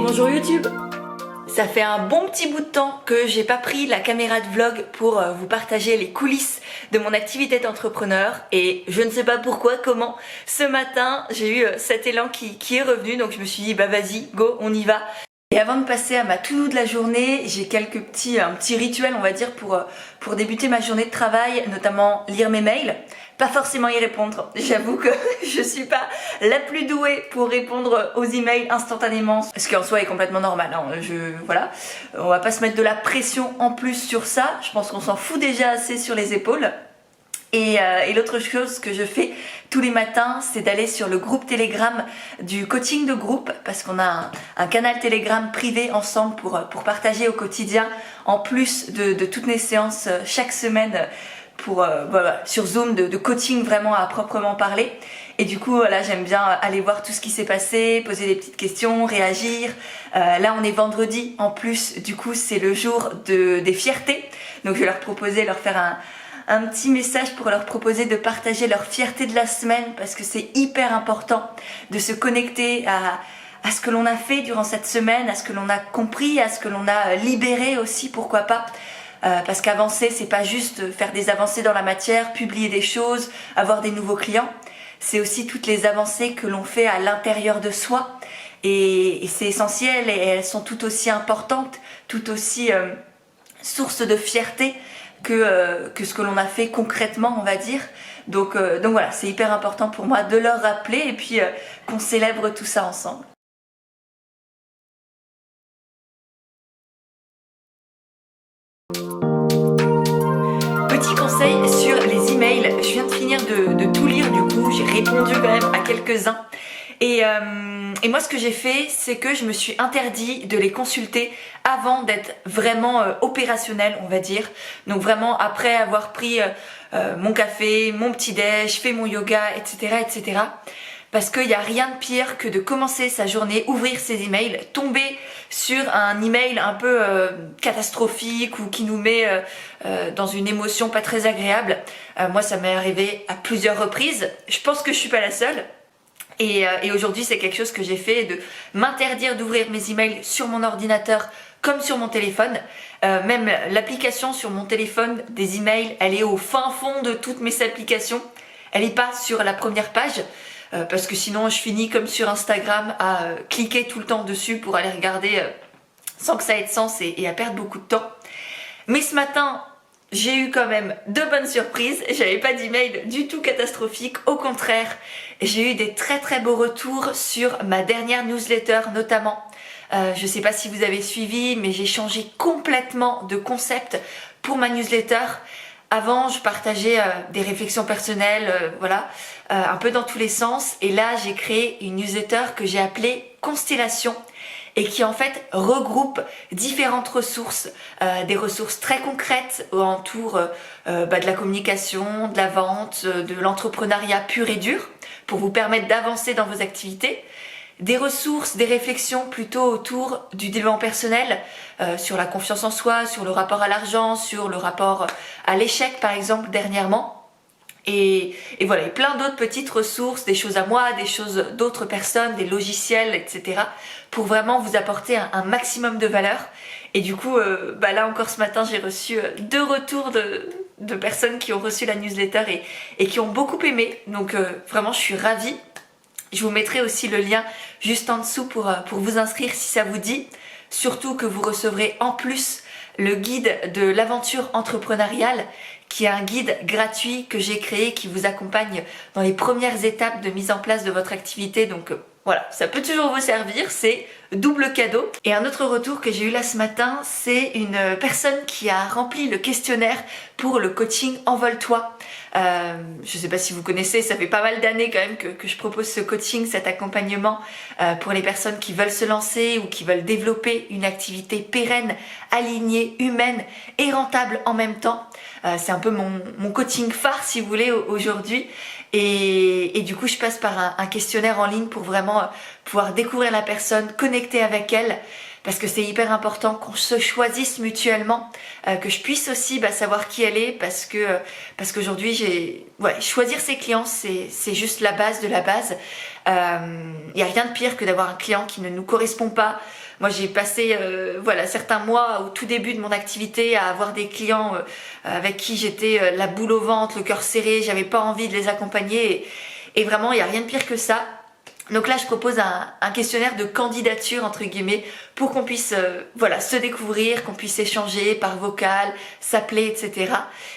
bonjour YouTube! Ça fait un bon petit bout de temps que j'ai pas pris la caméra de vlog pour vous partager les coulisses de mon activité d'entrepreneur et je ne sais pas pourquoi, comment, ce matin j'ai eu cet élan qui est revenu, donc je me suis dit bah vas-y, go, on y va. Et avant de passer à ma to-do de la journée, j'ai quelques petits rituels, on va dire, pour débuter ma journée de travail, notamment lire mes mails, pas forcément y répondre. J'avoue que je suis pas la plus douée pour répondre aux emails instantanément, ce qui en soi est complètement normal, hein. Voilà, on va pas se mettre de la pression en plus sur ça, je pense qu'on s'en fout déjà assez sur les épaules. Et l'autre chose que je fais tous les matins, c'est d'aller sur le groupe Telegram du coaching de groupe, parce qu'on a un canal Telegram privé ensemble pour partager au quotidien, en plus de toutes les séances chaque semaine voilà, sur Zoom de coaching vraiment à proprement parler. Et du coup voilà, j'aime bien aller voir tout ce qui s'est passé, poser des petites questions, réagir. Là on est vendredi, en plus du coup c'est le jour des fiertés, donc je vais leur faire un petit message pour leur proposer de partager leur fierté de la semaine, parce que c'est hyper important de se connecter à ce que l'on a fait durant cette semaine, à ce que l'on a compris, à ce que l'on a libéré aussi, pourquoi pas. Parce qu'avancer, c'est pas juste faire des avancées dans la matière, publier des choses, avoir des nouveaux clients. C'est aussi toutes les avancées que l'on fait à l'intérieur de soi. Et c'est essentiel, et elles sont tout aussi importantes, tout aussi source de fierté que ce que l'on a fait concrètement, on va dire. Donc voilà, c'est hyper important pour moi de leur rappeler et puis qu'on célèbre tout ça ensemble. Petit conseil sur les emails, je viens de finir de tout lire, du coup j'ai répondu quand même à quelques-uns. Et moi ce que j'ai fait, c'est que je me suis interdit de les consulter avant d'être vraiment opérationnelle, on va dire. Donc vraiment après avoir pris mon café, mon petit déj, fait mon yoga, etc. etc. Parce qu'il n'y a rien de pire que de commencer sa journée, ouvrir ses emails, tomber sur un email un peu catastrophique ou qui nous met dans une émotion pas très agréable. Moi ça m'est arrivé à plusieurs reprises, je pense que je suis pas la seule. Et aujourd'hui c'est quelque chose que j'ai fait, de m'interdire d'ouvrir mes emails sur mon ordinateur comme sur mon téléphone. Même l'application sur mon téléphone des emails, elle est au fin fond de toutes mes applications. Elle n'est pas sur la première page, parce que sinon je finis comme sur Instagram à cliquer tout le temps dessus pour aller regarder sans que ça ait de sens et à perdre beaucoup de temps. Mais ce matin, j'ai eu quand même de bonnes surprises, j'avais pas d'email du tout catastrophique, au contraire, j'ai eu des très très beaux retours sur ma dernière newsletter notamment. Je sais pas si vous avez suivi, mais j'ai changé complètement de concept pour ma newsletter. Avant, je partageais des réflexions personnelles, voilà, un peu dans tous les sens. Et là, j'ai créé une newsletter que j'ai appelée Constellation, et qui en fait regroupe différentes ressources, des ressources très concrètes autour de la communication, de la vente, de l'entrepreneuriat pur et dur, pour vous permettre d'avancer dans vos activités. Des ressources, des réflexions plutôt autour du développement personnel, sur la confiance en soi, sur le rapport à l'argent, sur le rapport à l'échec par exemple dernièrement. Et voilà, et plein d'autres petites ressources, des choses à moi, des choses d'autres personnes, des logiciels, etc. pour vraiment vous apporter un maximum de valeur. Et du coup, là encore ce matin, j'ai reçu 2 retours de personnes qui ont reçu la newsletter et qui ont beaucoup aimé. Donc vraiment, je suis ravie. Je vous mettrai aussi le lien juste en dessous pour vous inscrire si ça vous dit. Surtout que vous recevrez en plus le guide de l'aventure entrepreneuriale, qui est un guide gratuit que j'ai créé, qui vous accompagne dans les premières étapes de mise en place de votre activité. Donc voilà, ça peut toujours vous servir, c'est double cadeau. Et un autre retour que j'ai eu là ce matin, c'est une personne qui a rempli le questionnaire pour le coaching Envole-toi. Je sais pas si vous connaissez, ça fait pas mal d'années quand même que je propose ce coaching, cet accompagnement pour les personnes qui veulent se lancer ou qui veulent développer une activité pérenne, alignée, humaine et rentable en même temps. C'est un peu mon coaching phare si vous voulez aujourd'hui. Et du coup je passe par un questionnaire en ligne pour vraiment pouvoir découvrir la personne, connecter avec elle, parce que c'est hyper important qu'on se choisisse mutuellement, que je puisse aussi savoir qui elle est, parce qu'aujourd'hui choisir ses clients c'est juste la base de la base. Il n'y a rien de pire que d'avoir un client qui ne nous correspond pas. Moi j'ai passé certains mois au tout début de mon activité à avoir des clients avec qui j'étais la boule au ventre, le cœur serré, j'avais pas envie de les accompagner et vraiment il n'y a rien de pire que ça. Donc là je propose un questionnaire de candidature entre guillemets pour qu'on puisse se découvrir, qu'on puisse échanger par vocal, s'appeler, etc.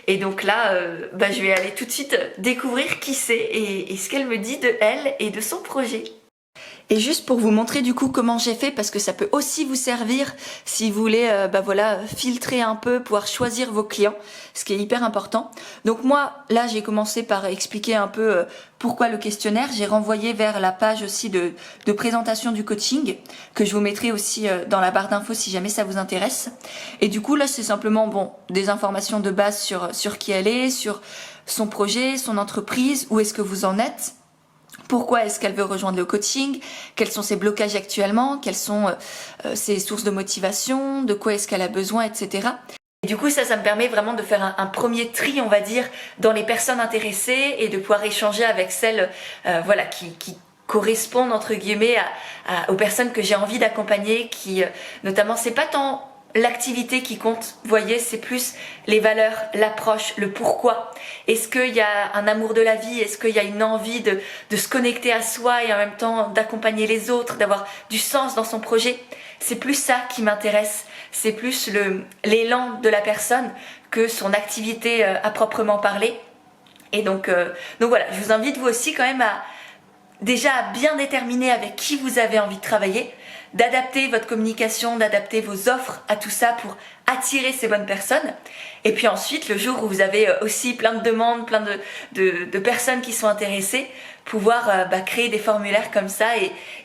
Et donc là je vais aller tout de suite découvrir qui c'est et ce qu'elle me dit de elle et de son projet. Et juste pour vous montrer du coup comment j'ai fait, parce que ça peut aussi vous servir si vous voulez filtrer un peu, pouvoir choisir vos clients, ce qui est hyper important. Donc moi là j'ai commencé par expliquer un peu pourquoi le questionnaire, j'ai renvoyé vers la page aussi de présentation du coaching que je vous mettrai aussi dans la barre d'infos si jamais ça vous intéresse. Et du coup là c'est simplement des informations de base sur qui elle est, sur son projet, son entreprise, où est-ce que vous en êtes. Pourquoi est-ce qu'elle veut rejoindre le coaching? Quels sont ses blocages actuellement? Quelles sont ses sources de motivation? De quoi est-ce qu'elle a besoin, etc. Et du coup, ça me permet vraiment de faire un premier tri, on va dire, dans les personnes intéressées et de pouvoir échanger avec celles qui correspondent, entre guillemets, aux personnes que j'ai envie d'accompagner, qui, notamment, c'est pas tant l'activité qui compte, vous voyez, c'est plus les valeurs, l'approche, le pourquoi. Est-ce qu'il y a un amour de la vie? Est-ce qu'il y a une envie de se connecter à soi et en même temps d'accompagner les autres, d'avoir du sens dans son projet? C'est plus ça qui m'intéresse. C'est plus l'élan de la personne que son activité à proprement parler. Et donc voilà, je vous invite vous aussi quand même à bien déterminer avec qui vous avez envie de travailler, d'adapter votre communication, d'adapter vos offres à tout ça pour attirer ces bonnes personnes. Et puis ensuite, le jour où vous avez aussi plein de demandes, plein de personnes qui sont intéressées, pouvoir créer des formulaires comme ça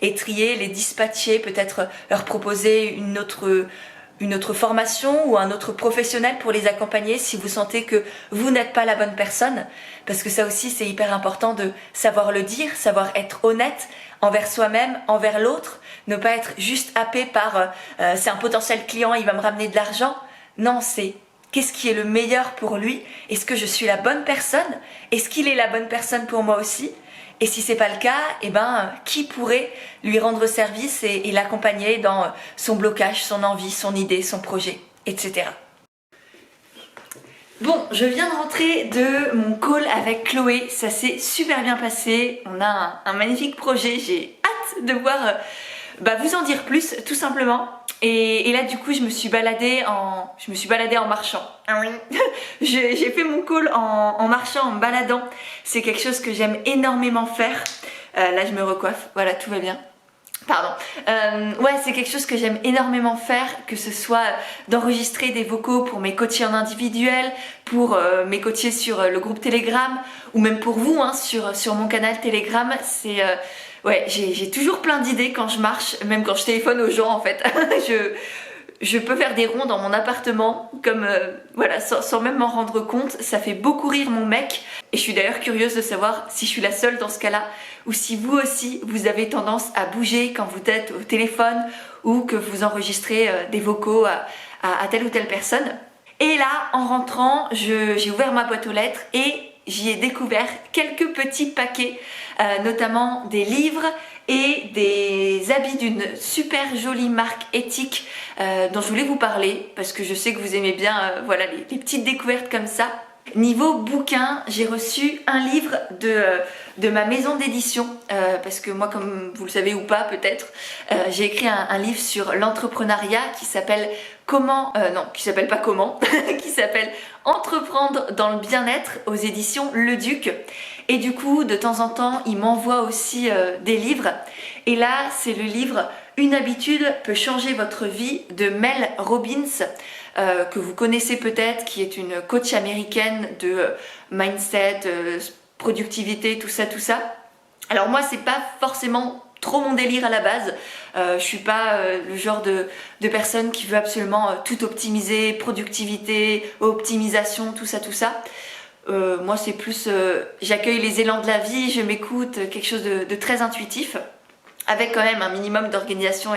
et trier, les dispatcher, peut-être leur proposer une autre formation ou un autre professionnel pour les accompagner si vous sentez que vous n'êtes pas la bonne personne, parce que ça aussi c'est hyper important de savoir le dire, savoir être honnête envers soi-même, envers l'autre, ne pas être juste happé par c'est un potentiel client, il va me ramener de l'argent. Non, c'est qu'est-ce qui est le meilleur pour lui? Est-ce que je suis la bonne personne? Est-ce qu'il est la bonne personne pour moi aussi? Et si c'est pas le cas, qui pourrait lui rendre service et l'accompagner dans son blocage, son envie, son idée, son projet, etc. Bon, je viens de rentrer de mon call avec Chloé, ça s'est super bien passé, on a un magnifique projet, j'ai hâte de voir, vous en dire plus tout simplement. Et là du coup je me suis baladée en marchant. Ah oui. J'ai fait mon call en marchant, en me baladant. C'est quelque chose que j'aime énormément faire. Là je me recoiffe, voilà, tout va bien. Pardon. C'est quelque chose que j'aime énormément faire, que ce soit d'enregistrer des vocaux pour mes coachés en individuel, pour mes coachés sur le groupe Telegram, ou même pour vous sur mon canal Telegram. C'est j'ai toujours plein d'idées quand je marche, même quand je téléphone aux gens en fait. Je peux faire des ronds dans mon appartement, comme sans même m'en rendre compte. Ça fait beaucoup rire mon mec. Et je suis d'ailleurs curieuse de savoir si je suis la seule dans ce cas-là, ou si vous aussi, vous avez tendance à bouger quand vous êtes au téléphone, ou que vous enregistrez des vocaux à telle ou telle personne. Et là, en rentrant, j'ai ouvert ma boîte aux lettres et j'y ai découvert quelques petits paquets, notamment des livres et des habits d'une super jolie marque éthique dont je voulais vous parler parce que je sais que vous aimez bien les petites découvertes comme ça. Niveau bouquin, j'ai reçu un livre de ma maison d'édition parce que moi, comme vous le savez ou pas peut-être, j'ai écrit un livre sur l'entrepreneuriat qui s'appelle qui s'appelle Entreprendre dans le bien-être aux éditions Le Duc. Et du coup, de temps en temps, il m'envoie aussi des livres. Et là, c'est le livre Une habitude peut changer votre vie de Mel Robbins, que vous connaissez peut-être, qui est une coach américaine de mindset, productivité, tout ça. Alors moi, c'est pas forcément trop mon délire à la base. Je suis pas le genre de personne qui veut absolument tout optimiser, productivité, optimisation, tout ça. Moi c'est plus j'accueille les élans de la vie, je m'écoute, quelque chose de très intuitif, avec quand même un minimum d'organisation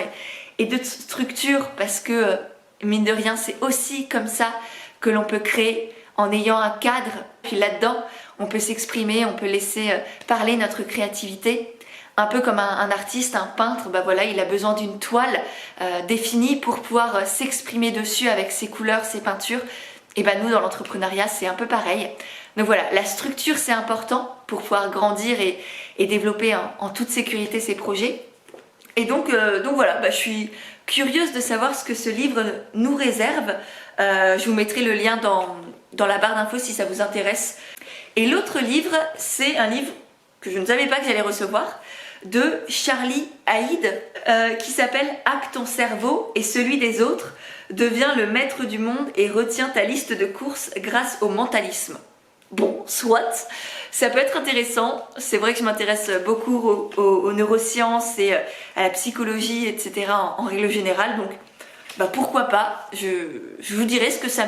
et de structure parce que mine de rien c'est aussi comme ça que l'on peut créer en ayant un cadre. Puis là-dedans on peut s'exprimer, on peut laisser parler notre créativité. Un peu comme un artiste, un peintre, bah voilà, il a besoin d'une toile définie pour pouvoir s'exprimer dessus avec ses couleurs, ses peintures. Et bah nous dans l'entrepreneuriat c'est un peu pareil. Donc voilà, la structure c'est important pour pouvoir grandir et développer en toute sécurité ses projets. Et donc voilà, bah, je suis curieuse de savoir ce que ce livre nous réserve. Je vous mettrai le lien dans la barre d'infos si ça vous intéresse. Et l'autre livre, c'est un livre que je ne savais pas que j'allais recevoir, de Charlie Haid, qui s'appelle « Hack ton cerveau et celui des autres, deviens le maître du monde et retiens ta liste de courses grâce au mentalisme ». Bon, soit, ça peut être intéressant. C'est vrai que je m'intéresse beaucoup aux neurosciences et à la psychologie, etc. en règle générale, donc bah, pourquoi pas. Je vous dirai ce que ça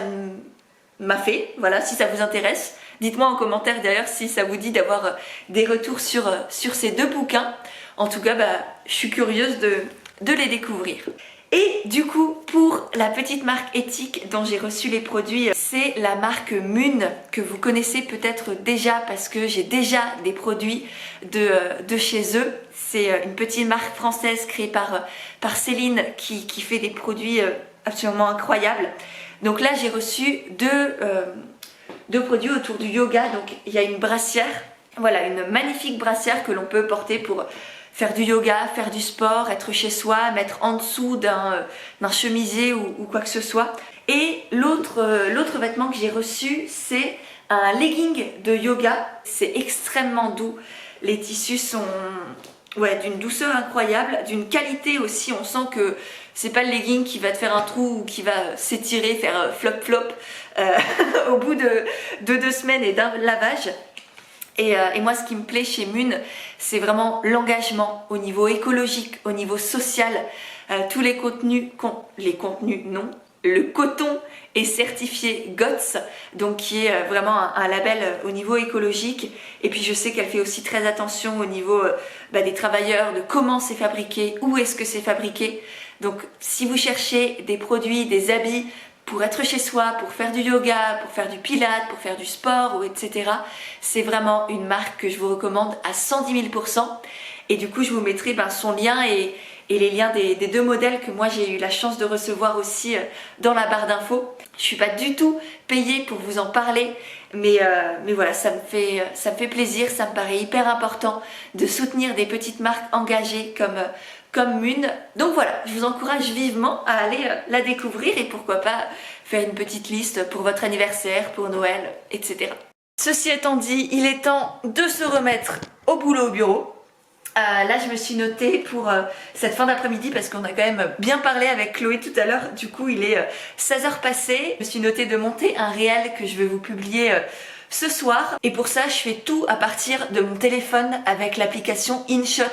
m'a fait, voilà, si ça vous intéresse. Dites-moi en commentaire d'ailleurs si ça vous dit d'avoir des retours sur ces deux bouquins. En tout cas, bah, je suis curieuse de les découvrir. Et du coup, pour la petite marque éthique dont j'ai reçu les produits, c'est la marque Mune, que vous connaissez peut-être déjà parce que j'ai déjà des produits de chez eux. C'est une petite marque française créée par Céline qui fait des produits absolument incroyables. Donc là, j'ai reçu deux produits autour du yoga. Donc il y a une brassière, voilà, une magnifique brassière que l'on peut porter pour faire du yoga, faire du sport, être chez soi, mettre en dessous d'un chemisier ou quoi que ce soit. Et l'autre vêtement que j'ai reçu, c'est un legging de yoga. C'est extrêmement doux. Les tissus sont d'une douceur incroyable, d'une qualité aussi. On sent que c'est pas le legging qui va te faire un trou ou qui va s'étirer, faire flop-flop au bout de 2 semaines et d'un lavage. Et moi, ce qui me plaît chez Mune, c'est vraiment l'engagement au niveau écologique, au niveau social. Tous les contenus, non, le coton est certifié GOTS, donc qui est vraiment un label au niveau écologique. Et puis je sais qu'elle fait aussi très attention au niveau des travailleurs, de comment c'est fabriqué, où est-ce que c'est fabriqué. Donc si vous cherchez des produits, des habits, pour être chez soi, pour faire du yoga, pour faire du pilates, pour faire du sport, ou etc. C'est vraiment une marque que je vous recommande à 110 000%. Et du coup, je vous mettrai son lien et les liens des deux modèles que moi j'ai eu la chance de recevoir aussi dans la barre d'infos. Je suis pas du tout payée pour vous en parler, mais voilà, ça me fait plaisir, ça me paraît hyper important de soutenir des petites marques engagées comme Mune. Donc voilà, je vous encourage vivement à aller la découvrir et pourquoi pas faire une petite liste pour votre anniversaire, pour Noël, etc. Ceci étant dit, il est temps de se remettre au boulot au bureau. Là je me suis notée pour cette fin d'après-midi parce qu'on a quand même bien parlé avec Chloé tout à l'heure. Du coup il est 16h passé. Je me suis notée de monter un réel que je vais vous publier ce soir. Et pour ça je fais tout à partir de mon téléphone avec l'application InShot,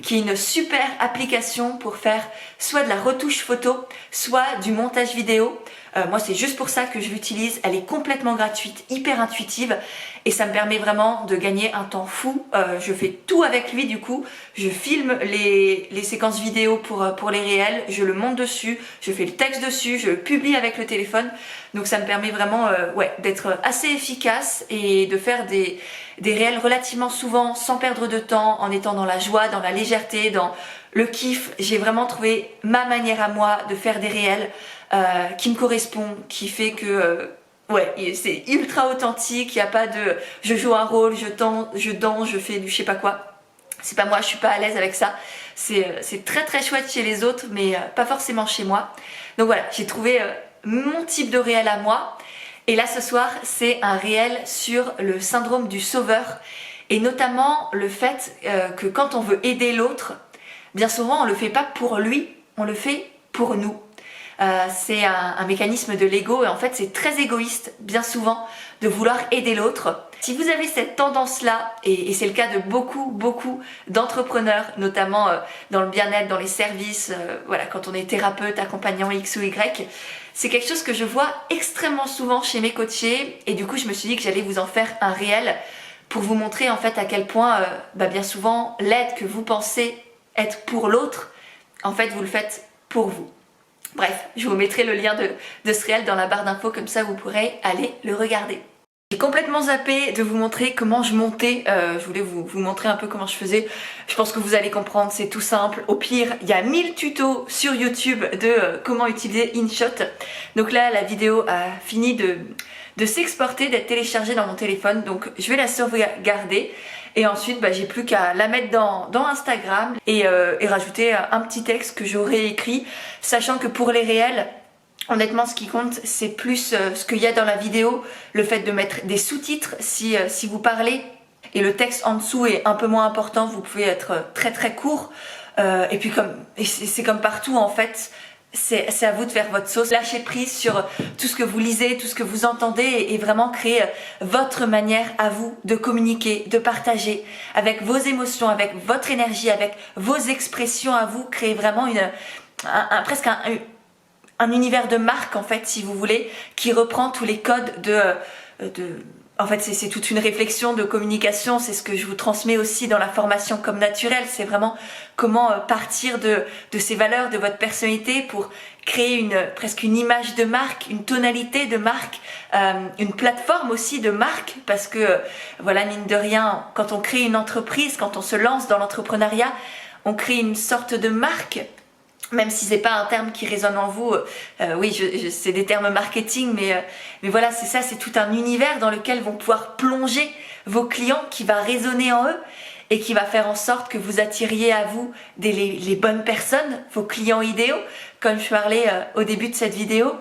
qui est une super application pour faire soit de la retouche photo, soit du montage vidéo. Moi c'est juste pour ça que je l'utilise, elle est complètement gratuite, hyper intuitive et ça me permet vraiment de gagner un temps fou. Je fais tout avec lui du coup, je filme les séquences vidéo pour les réels, je le monte dessus, je fais le texte dessus, je le publie avec le téléphone. Donc ça me permet vraiment d'être assez efficace et de faire des réels relativement souvent sans perdre de temps, en étant dans la joie, dans la légèreté, dans le kiff. J'ai vraiment trouvé ma manière à moi de faire des réels qui me correspond, qui fait que c'est ultra authentique, il n'y a pas de je joue un rôle, je danse, je fais du je sais pas quoi. C'est pas moi, je suis pas à l'aise avec ça. C'est très très chouette chez les autres, mais pas forcément chez moi. Donc voilà, j'ai trouvé mon type de réel à moi. Et là ce soir, c'est un réel sur le syndrome du sauveur. Et notamment le fait que quand on veut aider l'autre, bien souvent on le fait pas pour lui, on le fait pour nous. C'est un mécanisme de l'ego et en fait c'est très égoïste bien souvent de vouloir aider l'autre. Si vous avez cette tendance-là, et c'est le cas de beaucoup d'entrepreneurs, notamment dans le bien-être, dans les services, voilà, quand on est thérapeute, accompagnant X ou Y, c'est quelque chose que je vois extrêmement souvent chez mes coachés et du coup je me suis dit que j'allais vous en faire un réel pour vous montrer en fait à quel point bien souvent l'aide que vous pensez être pour l'autre, en fait vous le faites pour vous. Bref, je vous mettrai le lien de ce réel dans la barre d'infos, comme ça vous pourrez aller le regarder. J'ai complètement zappé de vous montrer comment je montais, je voulais vous montrer un peu comment je faisais. Je pense que vous allez comprendre, c'est tout simple. Au pire, il y a 1000 tutos sur YouTube de comment utiliser InShot. Donc là, la vidéo a fini de s'exporter, d'être téléchargée dans mon téléphone. Donc je vais la sauvegarder. Et ensuite, j'ai plus qu'à la mettre dans Instagram et rajouter un petit texte que j'aurais écrit, sachant que pour les réels, honnêtement, ce qui compte, c'est plus ce qu'il y a dans la vidéo, le fait de mettre des sous-titres si vous parlez, et le texte en dessous est un peu moins important, vous pouvez être très très court, et puis c'est comme partout en fait, c'est à vous de faire votre sauce, lâcher prise sur tout ce que vous lisez, tout ce que vous entendez, et vraiment créer votre manière à vous de communiquer, de partager avec vos émotions, avec votre énergie, avec vos expressions à vous, créer vraiment presque un univers de marque en fait, si vous voulez, qui reprend tous les codes en fait c'est toute une réflexion de communication, c'est ce que je vous transmets aussi dans la formation Comme Naturel, c'est vraiment comment partir de ces valeurs, de votre personnalité pour créer presque une image de marque, une tonalité de marque, une plateforme aussi de marque, parce que voilà, mine de rien, quand on crée une entreprise, quand on se lance dans l'entrepreneuriat, on crée une sorte de marque. Même si c'est pas un terme qui résonne en vous, oui, c'est des termes marketing, mais voilà, c'est ça, c'est tout un univers dans lequel vont pouvoir plonger vos clients, qui va résonner en eux et qui va faire en sorte que vous attiriez à vous les bonnes personnes, vos clients idéaux, comme je parlais au début de cette vidéo.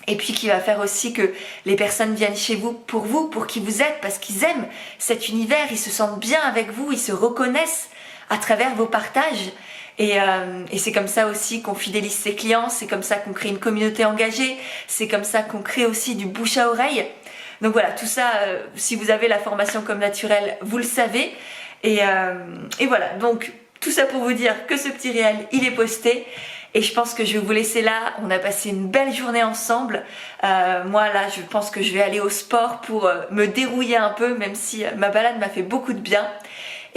Et puis qui va faire aussi que les personnes viennent chez vous, pour qui vous êtes, parce qu'ils aiment cet univers, ils se sentent bien avec vous, ils se reconnaissent à travers vos partages. Et c'est comme ça aussi qu'on fidélise ses clients, c'est comme ça qu'on crée une communauté engagée, c'est comme ça qu'on crée aussi du bouche à oreille. Donc voilà, tout ça, si vous avez la formation Comme Naturel, vous le savez. Et voilà, donc tout ça pour vous dire que ce petit réel, il est posté. Et je pense que je vais vous laisser là, on a passé une belle journée ensemble. Moi là, je pense que je vais aller au sport pour me dérouiller un peu, même si ma balade m'a fait beaucoup de bien.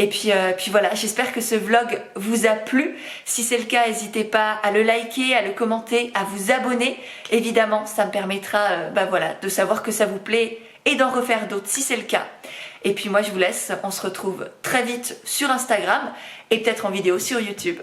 Et puis voilà, j'espère que ce vlog vous a plu. Si c'est le cas, n'hésitez pas à le liker, à le commenter, à vous abonner. Évidemment, ça me permettra voilà, de savoir que ça vous plaît et d'en refaire d'autres si c'est le cas. Et puis moi, je vous laisse. On se retrouve très vite sur Instagram et peut-être en vidéo sur YouTube.